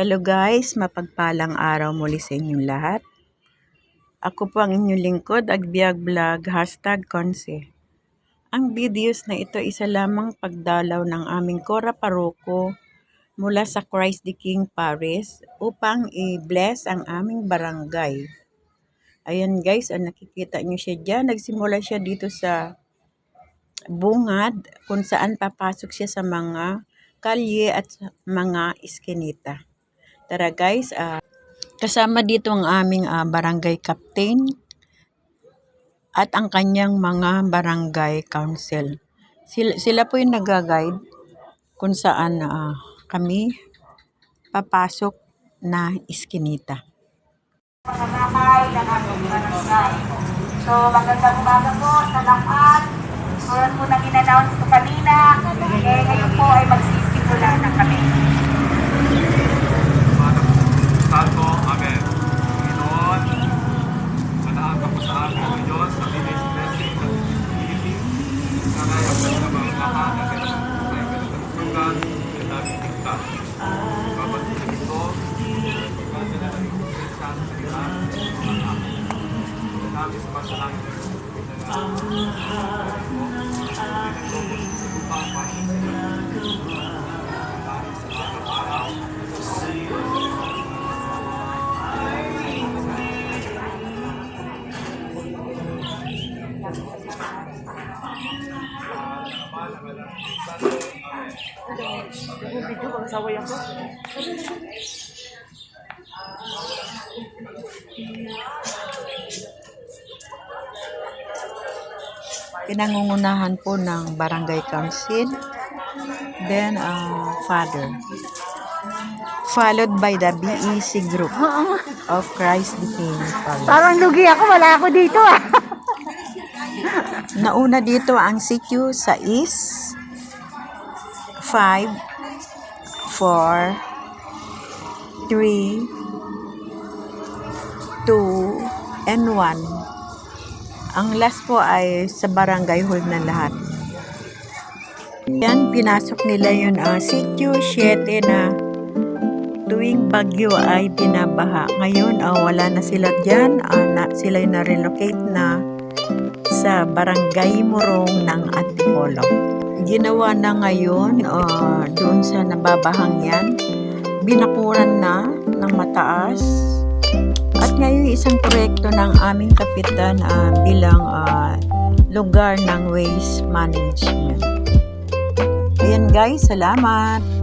Hello guys, mapagpalang araw muli sa inyong lahat. Ako po ang inyong lingkod, Agbiag Vlog, #Conce. Ang videos na ito isa lamang pagdalaw ng aming Cora Paroko mula sa Christ the King Paris upang i-bless ang aming barangay. Ayan guys, nakikita nyo siya dyan. Nagsimula siya dito sa bungad kung saan papasok siya sa mga kalye at mga iskinita. Tara guys, kasama dito ang aming barangay captain at ang kanyang mga barangay council. Sila po yung nag-guide kung saan kami papasok na iskinita. Pagkakay ng aming barangay. So magandang umaga po sa lahat. Tulad po nang in-announce ko kanina, ngayon po ay magsisimula na kami. Santo, Amen. Panginoon, manahan ka po sa amin ng Diyos sa bilis blessing at unity. Sana yung mga lahat na kailangan sa kalusugan at daming tingkat. Kapatid ito, kasi na naging presensya sa salita ng mga amin. Namin sa masalangin ng Pinangungunahan po ng barangay council, then father, followed by the BEC group of Christ the King Paris. Parang lugi ako, wala ako dito Nauna dito ang CQ sa is 5, 4, 3, 2, and 1. Ang last po ay sa barangay hall na lahat. Yan, pinasok nila yun CQ 7 na tuwing bagyo ay binabaha. Ngayon, wala na sila dyan. Sila yung na-relocate na sa barangay Morong ng Antipolo. Ginawa na ngayon doon sa nababahang yan. Binakuran na ng mataas. At ngayon isang proyekto ng aming kapitan bilang lugar ng waste management. Ayan guys, salamat!